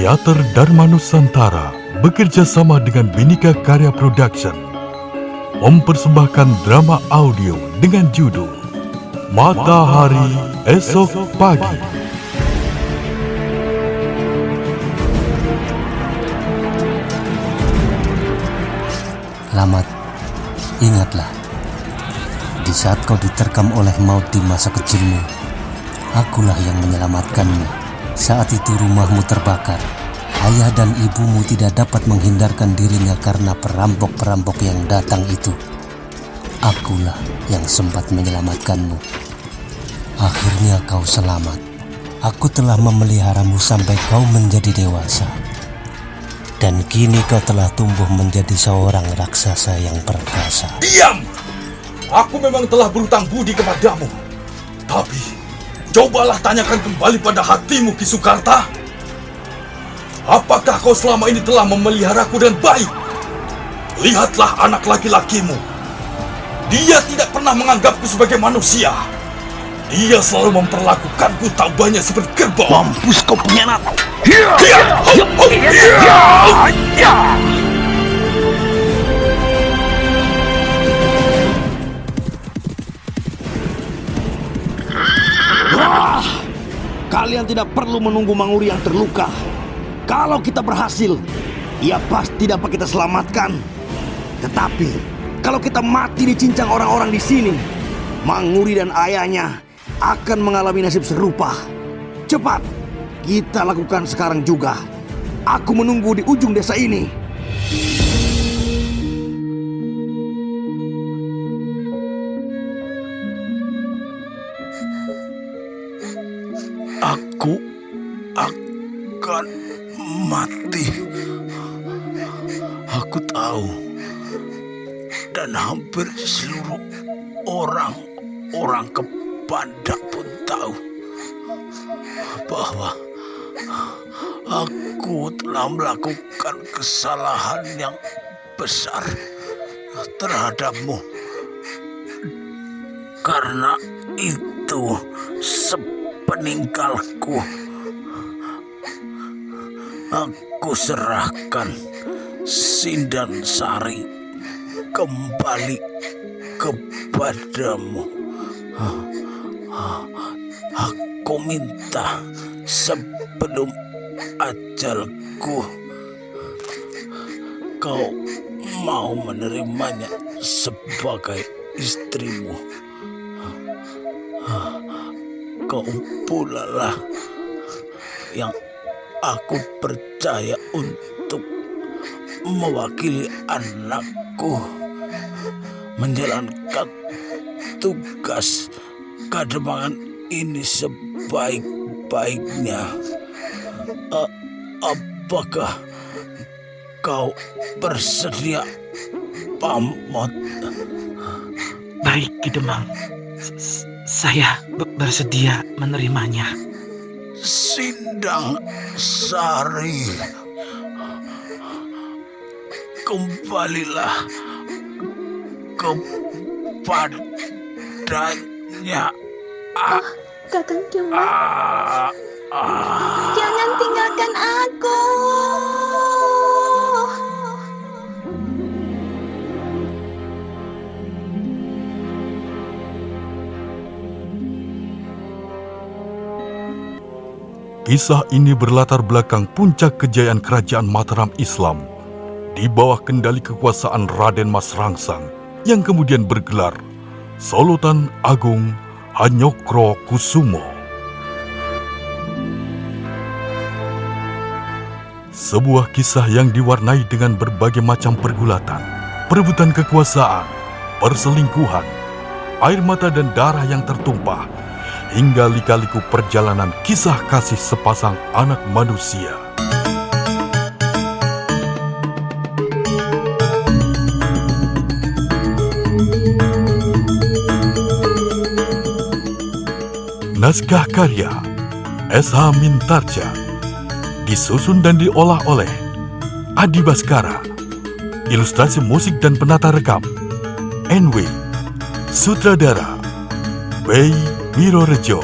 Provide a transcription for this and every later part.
Teater Dharma Nusantara bekerja sama dengan Bhinneka Karya Production mempersembahkan drama audio dengan judul Matahari Esok Pagi. Lamat, ingatlah, di saat kau diterkam oleh maut di masa kecilmu, akulah yang menyelamatkanmu. Saat itu rumahmu terbakar. Ayah dan ibumu tidak dapat menghindarkan dirinya karena perampok-perampok yang datang itu. Akulah yang sempat menyelamatkanmu. Akhirnya kau selamat. Aku telah memeliharamu sampai kau menjadi dewasa. Dan kini kau telah tumbuh menjadi seorang raksasa yang perkasa. Diam! Aku memang telah berhutang budi kepadamu. Tapi, cobalah tanyakan kembali pada hatimu, Ki Sukarta. Apakah kau selama ini telah memeliharaku dengan baik? Lihatlah anak laki-lakimu. Dia tidak pernah menganggapku sebagai manusia. Dia selalu memperlakukanku tak banyak seperti kerbau. Mampus kau pengkhianat! Kalian tidak perlu menunggu Manguri yang terluka. Kalau kita berhasil, ia pasti dapat kita selamatkan. Tetapi, kalau kita mati dicincang orang-orang di sini, Manguri dan ayahnya akan mengalami nasib serupa. Cepat, kita lakukan sekarang juga. Aku menunggu di ujung desa ini. Aku akan mati. Aku tahu. Dan hampir seluruh orang kepada pun tahu bahwa aku telah melakukan kesalahan yang besar terhadapmu. Karena itu sepeninggalku, aku serahkan Sindansari kembali kepadamu. Aku minta sebelum ajalku kau mau menerimanya sebagai istrimu. Kau pula lah yang aku percaya untuk mewakili anakku menjalankan tugas kademangan ini sebaik-baiknya. Apakah kau bersedia, Pamot? Baik, Ki Demang. Saya bersedia menerimanya. Sindansari, kembalilah kepadanya. Kakang Demang, jangan tinggalkan aku. Kisah ini berlatar belakang puncak kejayaan kerajaan Mataram Islam di bawah kendali kekuasaan Raden Mas Rangsang yang kemudian bergelar Solotan Agung Hanyokro Kusumo. Sebuah kisah yang diwarnai dengan berbagai macam pergulatan, perebutan kekuasaan, perselingkuhan, air mata dan darah yang tertumpah, hingga lika-liku perjalanan kisah kasih sepasang anak manusia. Naskah karya S.H. Mintarja, disusun dan diolah oleh Adi Baskara, ilustrasi musik dan penata rekam NW, sutradara Bay Wirorejo.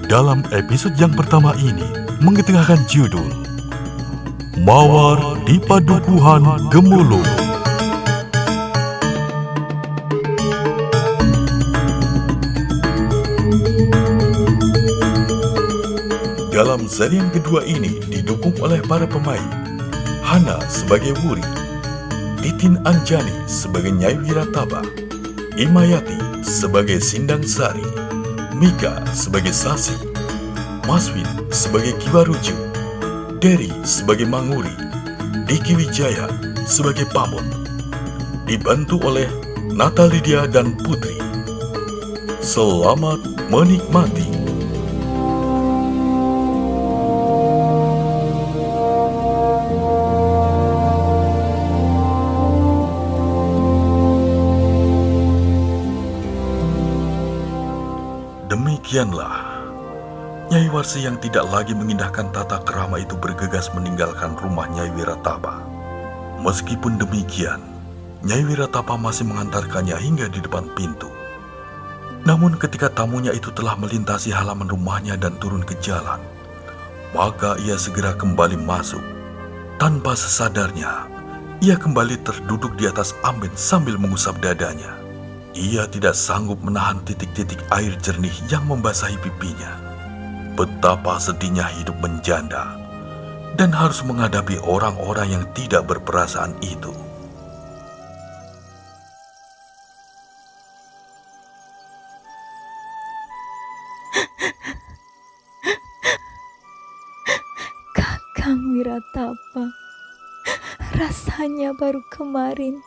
Dalam episode yang pertama ini, mengetengahkan judul Mawar di Padukuhan Gemulung. Dalam serian kedua ini didukung oleh para pemain Hana sebagai Wuri, Titin Anjani sebagai Nyai Wirataba, Imayati sebagai Sindang Sari, Mika sebagai Sasi, Maswin sebagai Kiwaruju, Derry sebagai Manguri, Diki Wijaya sebagai Pamut, dibantu oleh Nata Lydia dan Putri. Selamat menikmati. Demikianlah, Nyai Warsi yang tidak lagi mengindahkan tata krama itu bergegas meninggalkan rumah Nyai Wirataba. Meskipun demikian, Nyai Wirataba masih mengantarkannya hingga di depan pintu. Namun ketika tamunya itu telah melintasi halaman rumahnya dan turun ke jalan, maka ia segera kembali masuk. Tanpa sesadarnya, ia kembali terduduk di atas amben sambil mengusap dadanya. Ia tidak sanggup menahan titik-titik air jernih yang membasahi pipinya. Betapa sedihnya hidup menjanda dan harus menghadapi orang-orang yang tidak berperasaan itu. Kakang Wirataba, rasanya baru kemarin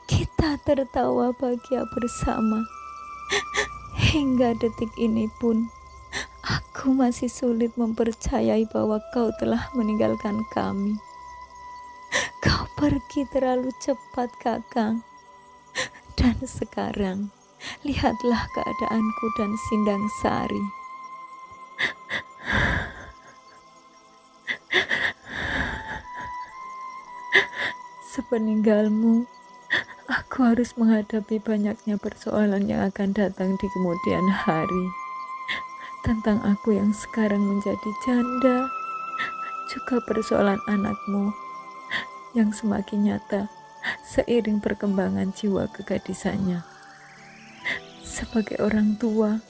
kita tertawa bahagia bersama. Hingga detik ini pun aku masih sulit mempercayai bahwa kau telah meninggalkan kami. Kau pergi terlalu cepat, Kakang. Dan sekarang, lihatlah keadaanku dan Sindang Sari. Sepeninggalmu, aku harus menghadapi banyaknya persoalan yang akan datang di kemudian hari. Tentang aku yang sekarang menjadi janda, juga persoalan anakmu yang semakin nyata seiring perkembangan jiwa kegadisannya. Sebagai orang tua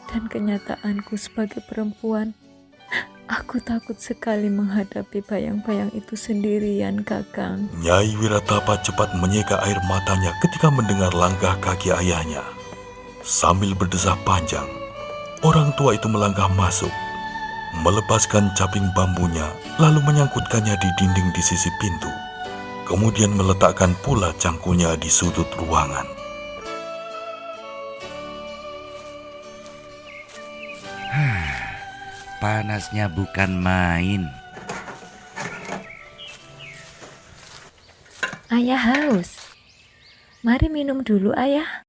dan kenyataanku sebagai perempuan, aku takut sekali menghadapi bayang-bayang itu sendirian, Kakang. Nyai Wirataba cepat menyeka air matanya ketika mendengar langkah kaki ayahnya. Sambil berdesah panjang, orang tua itu melangkah masuk, melepaskan caping bambunya, lalu menyangkutkannya di dinding di sisi pintu. Kemudian meletakkan pula cangkulnya di sudut ruangan. Panasnya bukan main. Ayah haus. Mari minum dulu, Ayah.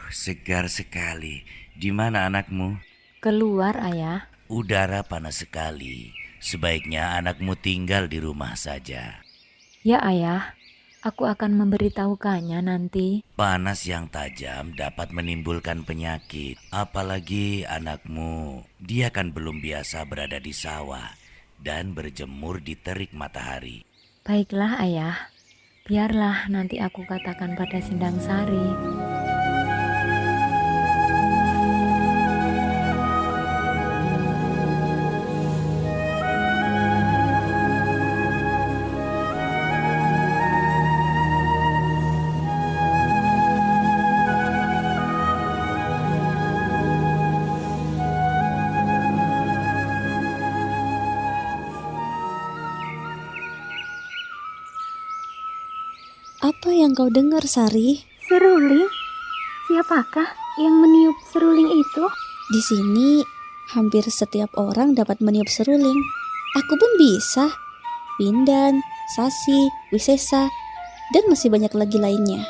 Segar sekali. Di mana anakmu? Keluar, Ayah. Udara panas sekali. Sebaiknya anakmu tinggal di rumah saja. Ya, Ayah. Aku akan memberitahukannya nanti. Panas yang tajam dapat menimbulkan penyakit. Apalagi anakmu, dia kan belum biasa berada di sawah dan berjemur di terik matahari. Baiklah, Ayah. Biarlah nanti aku katakan pada Sindang Sari. Apa yang kau dengar, Sari? Seruling? Siapakah yang meniup seruling itu? Di sini hampir setiap orang dapat meniup seruling. Aku pun bisa. Pindan, Sasi, Wisesa, dan masih banyak lagi lainnya.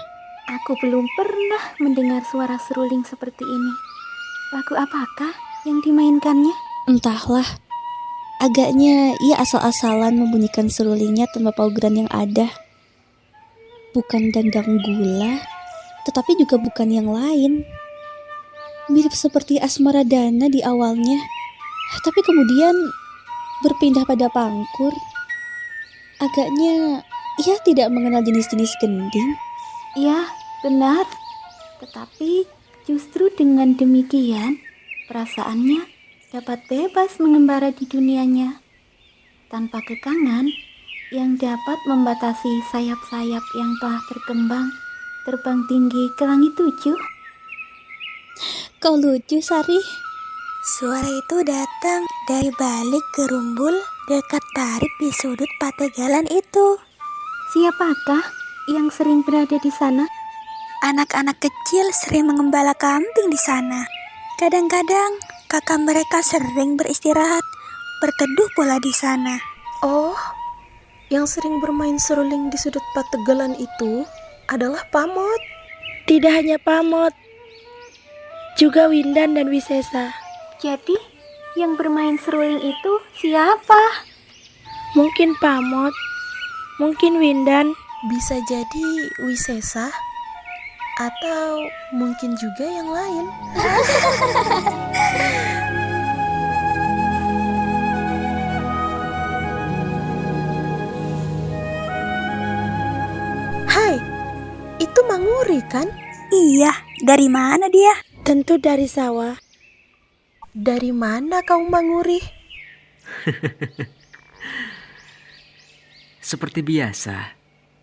Aku belum pernah mendengar suara seruling seperti ini. Lagu apakah yang dimainkannya? Entahlah. Agaknya ia asal-asalan membunyikan serulingnya tanpa paugeran yang ada. Bukan dandang gula, tetapi juga bukan yang lain. Mirip seperti Asmaradana di awalnya, tapi kemudian berpindah pada Pangkur. Agaknya ia tidak mengenal jenis-jenis gending. Ya, benar. Tetapi justru dengan demikian, perasaannya dapat bebas mengembara di dunianya, tanpa kekangan yang dapat membatasi sayap-sayap yang telah berkembang terbang tinggi ke langit 7. Kau lucu, Sari. Suara itu datang dari balik gerumbul dekat tarik di sudut pategalan itu. Siapakah yang sering berada di sana? Anak-anak kecil sering mengembala kambing di sana. Kadang-kadang kakak mereka sering beristirahat, berteduh pula di sana. Oh, yang sering bermain seruling di sudut pategalan itu adalah Pamot. Tidak hanya Pamot, juga Windan dan Wisesa. Jadi, yang bermain seruling itu siapa? Mungkin Pamot, mungkin Windan, bisa jadi Wisesa, atau mungkin juga yang lain. Hai, itu Manguri kan? Iya, dari mana dia? Tentu dari sawah. Dari mana kau Manguri? Seperti biasa,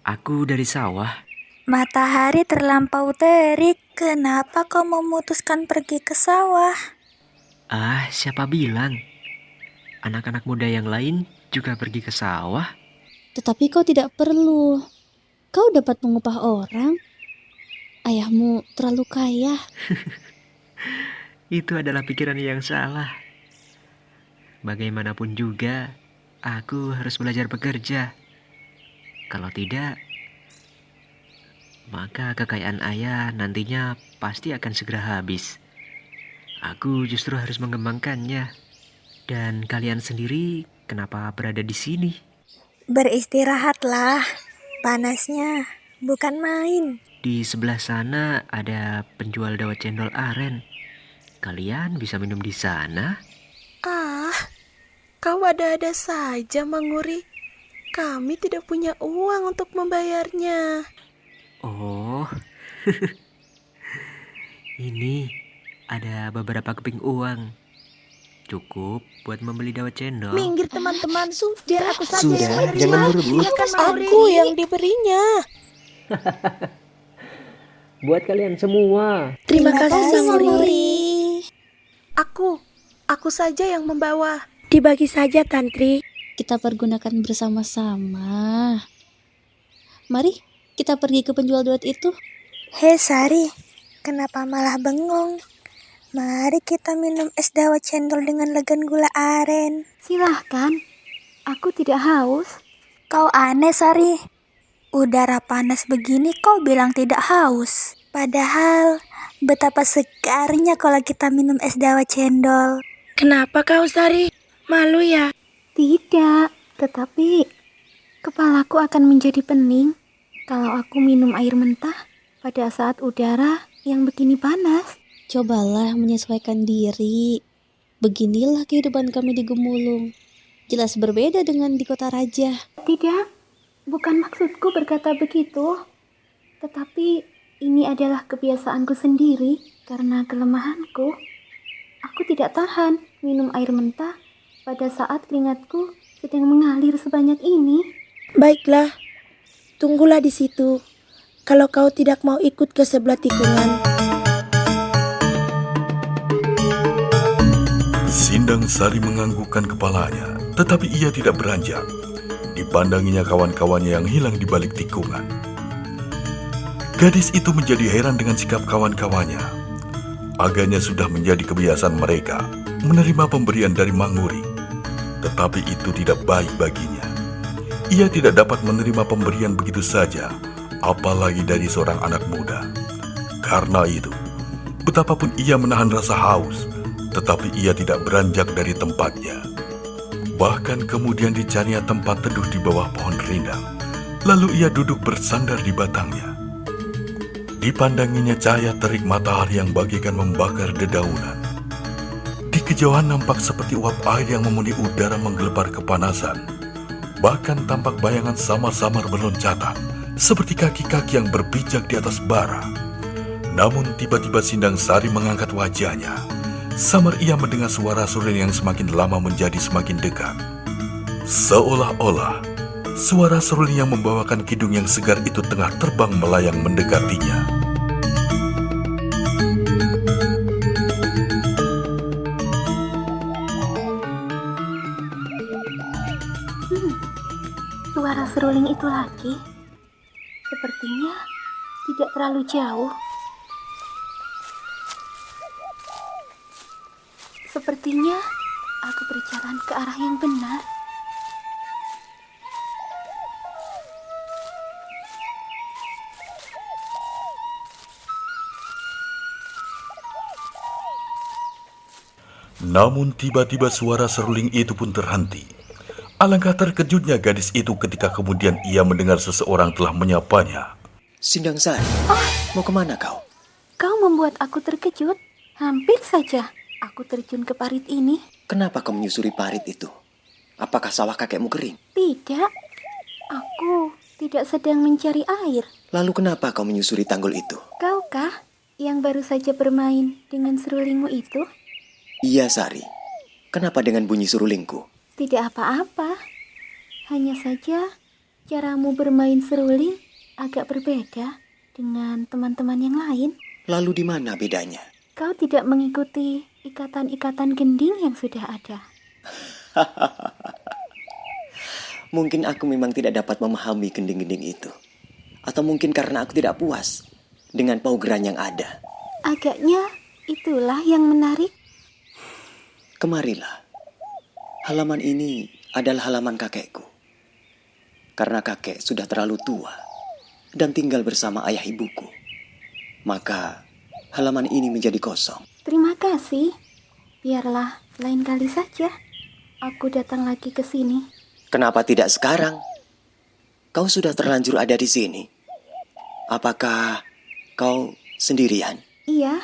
aku dari sawah. Matahari terlampau terik. Kenapa kau memutuskan pergi ke sawah? Ah, siapa bilang? Anak-anak muda yang lain juga pergi ke sawah. Tetapi kau tidak perlu. Kau dapat mengupah orang. Ayahmu terlalu kaya. Itu adalah pikiran yang salah. Bagaimanapun juga, aku harus belajar bekerja. Kalau tidak, maka kekayaan ayah nantinya pasti akan segera habis. Aku justru harus mengembangkannya. Dan kalian sendiri kenapa berada di sini? Beristirahatlah. Panasnya bukan main. Di sebelah sana ada penjual dawet cendol aren. Kalian bisa minum di sana? Ah, kau ada-ada saja Manguri. Kami tidak punya uang untuk membayarnya. Oh, ini ada beberapa keping uang. Cukup buat membeli dawet cendol. Minggir teman-teman, biar aku saja Sudah, yang menerima. jangan berebut. Aku yang diberinya. Buat kalian semua. Terima kasih Manguri. Aku saja yang membawa. Dibagi saja Tantri. Kita pergunakan bersama-sama. Mari kita pergi ke penjual dawet itu. Hei Sari, kenapa malah bengong? Mari kita minum es dawet cendol dengan legan gula aren. Silahkan, aku tidak haus. Kau aneh Sari, udara panas begini kau bilang tidak haus. Padahal betapa segarnya kalau kita minum es dawet cendol. Kenapa kau Sari? Malu ya? Tidak, tetapi kepalaku akan menjadi pening kalau aku minum air mentah pada saat udara yang begini panas. Cobalah menyesuaikan diri. Beginilah kehidupan kami di Gemulung. Jelas berbeda dengan di kota raja. Tidak, bukan maksudku berkata begitu. Tetapi ini adalah kebiasaanku sendiri karena kelemahanku. Aku tidak tahan minum air mentah pada saat keringatku sedang mengalir sebanyak ini. Baiklah, tunggulah di situ. Kalau kau tidak mau ikut ke sebelah tikungan. Sindang Sari menganggukkan kepalanya, tetapi ia tidak beranjak. Dipandanginya kawan-kawannya yang hilang di balik tikungan. Gadis itu menjadi heran dengan sikap kawan-kawannya. Agaknya sudah menjadi kebiasaan mereka menerima pemberian dari Manguri. Tetapi itu tidak baik baginya. Ia tidak dapat menerima pemberian begitu saja, apalagi dari seorang anak muda. Karena itu, betapapun ia menahan rasa haus, tetapi ia tidak beranjak dari tempatnya. Bahkan kemudian dicarinya tempat teduh di bawah pohon rindang. Lalu ia duduk bersandar di batangnya. Dipandanginya cahaya terik matahari yang bagaikan membakar dedaunan. Di kejauhan nampak seperti uap air yang memenuhi udara menggelebar kepanasan. Bahkan tampak bayangan samar-samar berloncatan, seperti kaki-kaki yang berpijak di atas bara. Namun tiba-tiba Sindang Sari mengangkat wajahnya. Samar ia mendengar suara seruling yang semakin lama menjadi semakin dekat. Seolah-olah suara seruling yang membawakan kidung yang segar itu tengah terbang melayang mendekatinya. Suara seruling itu lagi. Sepertinya tidak terlalu jauh. Sepertinya aku berjalan ke arah yang benar. Namun tiba-tiba suara seruling itu pun terhenti. Alangkah terkejutnya gadis itu ketika kemudian ia mendengar seseorang telah menyapanya. Sindang Sari, mau kemana kau? Kau membuat aku terkejut. Hampir saja aku terjun ke parit ini. Kenapa kau menyusuri parit itu? Apakah sawah kakekmu kering? Tidak, aku tidak sedang mencari air. Lalu kenapa kau menyusuri tanggul itu? Kaukah yang baru saja bermain dengan serulingmu itu? Iya Sari, kenapa dengan bunyi serulingku? Tidak apa-apa, hanya saja caramu bermain seruling agak berbeda dengan teman-teman yang lain. Lalu di mana bedanya? Kau tidak mengikuti ikatan-ikatan gending yang sudah ada. Mungkin aku memang tidak dapat memahami gending-gending itu. Atau mungkin karena aku tidak puas dengan paugeran yang ada. Agaknya itulah yang menarik. Kemarilah. Halaman ini adalah halaman kakekku. Karena kakek sudah terlalu tua dan tinggal bersama ayah ibuku, maka halaman ini menjadi kosong. Terima kasih. Biarlah lain kali saja aku datang lagi ke sini. Kenapa tidak sekarang? Kau sudah terlanjur ada di sini. Apakah kau sendirian? Iya,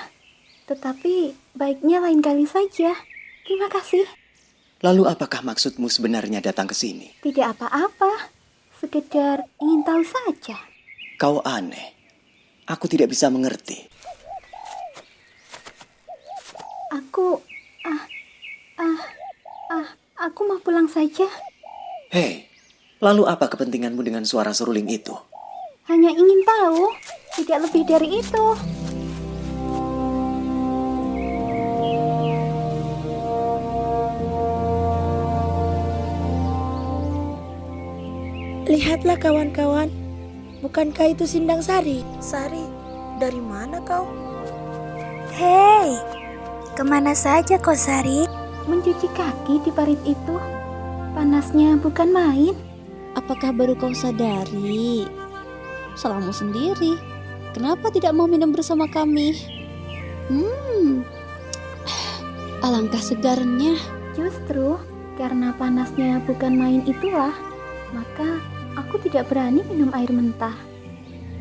tetapi baiknya lain kali saja. Terima kasih. Lalu apakah maksudmu sebenarnya datang ke sini? Tidak apa-apa, sekedar ingin tahu saja. Kau aneh. Aku tidak bisa mengerti. Aku mau pulang saja. Hei, lalu apa kepentinganmu dengan suara seruling itu? Hanya ingin tahu, tidak lebih dari itu. Lihatlah kawan-kawan, bukankah itu Sindang Sari? Sari, dari mana kau? Hei, kemana saja kau Sari? Mencuci kaki di parit itu. Panasnya bukan main. Apakah baru kau sadari? Salahmu sendiri. Kenapa tidak mau minum bersama kami? Alangkah segarnya. Justru karena panasnya bukan main itulah, maka aku tidak berani minum air mentah.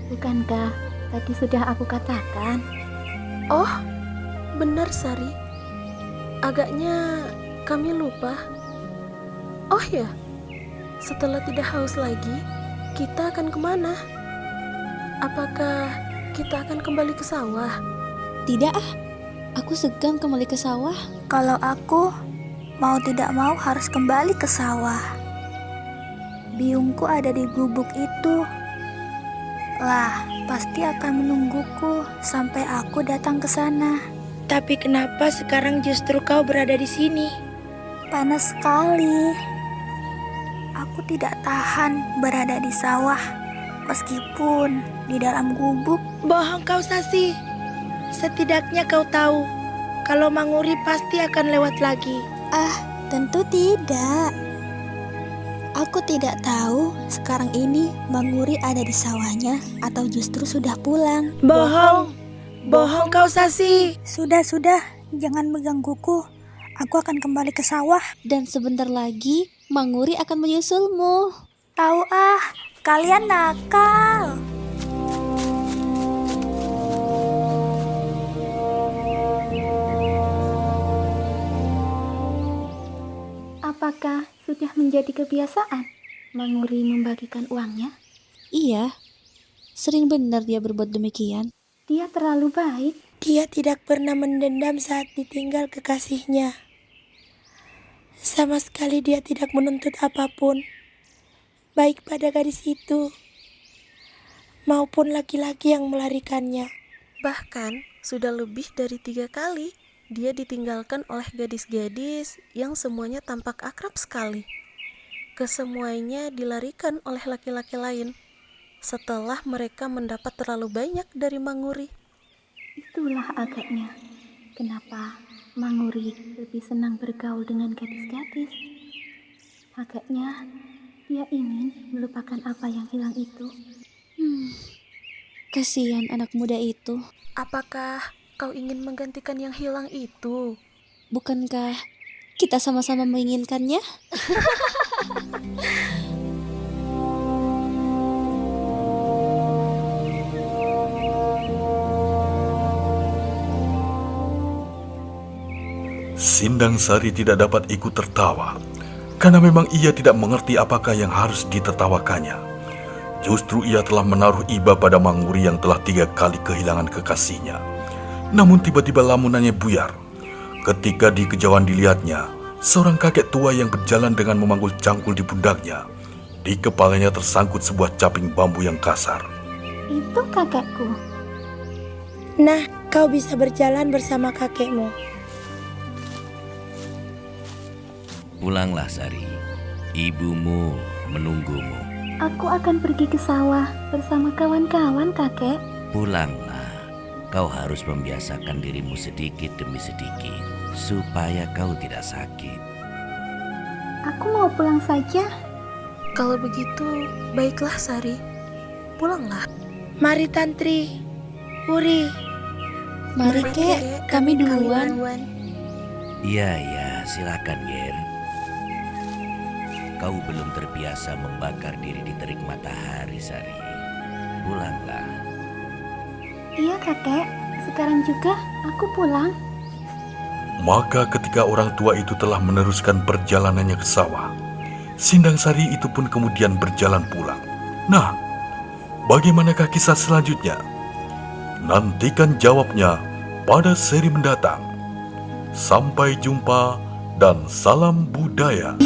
Bukankah tadi sudah aku katakan? Oh, benar Sari. Agaknya kami lupa. Oh ya, setelah tidak haus lagi, kita akan kemana? Apakah kita akan kembali ke sawah? Tidak aku segan kembali ke sawah. Kalau aku, mau tidak mau harus kembali ke sawah. Biungku ada di gubuk itu. Lah, pasti akan menungguku sampai aku datang ke sana. Tapi kenapa sekarang justru kau berada di sini? Panas sekali. Aku tidak tahan berada di sawah, meskipun di dalam gubuk. Bohong kau Sasi. Setidaknya kau tahu kalau Manguri pasti akan lewat lagi. Tentu tidak. Aku tidak tahu sekarang ini Manguri ada di sawahnya atau justru sudah pulang. Bohong. Bohong kau Sasi. Sudah, jangan menggangguku. Aku akan kembali ke sawah. Dan sebentar lagi Manguri akan menyusulmu. Tahu kalian nakal. Apakah sudah menjadi kebiasaan Manguri membagikan uangnya? Iya, sering benar dia berbuat demikian. Dia terlalu baik. Dia tidak pernah mendendam saat ditinggal kekasihnya. Sama sekali dia tidak menuntut apapun, baik pada gadis itu maupun laki-laki yang melarikannya. Bahkan sudah lebih dari 3 kali dia ditinggalkan oleh gadis-gadis yang semuanya tampak akrab sekali. Kesemuanya dilarikan oleh laki-laki lain setelah mereka mendapat terlalu banyak dari Manguri. Itulah agaknya kenapa Manguri lebih senang bergaul dengan gadis-gadis. Agaknya dia ingin melupakan apa yang hilang itu. Kasihan anak muda itu. Apakah kau ingin menggantikan yang hilang itu? Bukankah kita sama-sama menginginkannya? Sindang Sari tidak dapat ikut tertawa, karena memang ia tidak mengerti apakah yang harus ditertawakannya. Justru ia telah menaruh iba pada Manguri yang telah 3 kali kehilangan kekasihnya. Namun tiba-tiba lamunannya buyar. Ketika di kejauhan dilihatnya, seorang kakek tua yang berjalan dengan memanggul cangkul di pundaknya. Di kepalanya tersangkut sebuah caping bambu yang kasar. Itu kakekku. Nah, kau bisa berjalan bersama kakekmu. Pulanglah Sari, ibumu menunggumu. Aku akan pergi ke sawah bersama kawan-kawan, kakek. Pulanglah, kau harus membiasakan dirimu sedikit demi sedikit, supaya kau tidak sakit. Aku mau pulang saja. Kalau begitu, baiklah Sari. Pulanglah. Mari Tantri, Wuri. Mari kek, kami duluan. Iya, silakan Ger. Kau belum terbiasa membakar diri di terik matahari, Sari. Pulanglah. Iya kakek, sekarang juga aku pulang. Maka ketika orang tua itu telah meneruskan perjalanannya ke sawah, Sindang Sari itu pun kemudian berjalan pulang. Nah, bagaimanakah kisah selanjutnya? Nantikan jawabnya pada seri mendatang. Sampai jumpa dan salam budaya.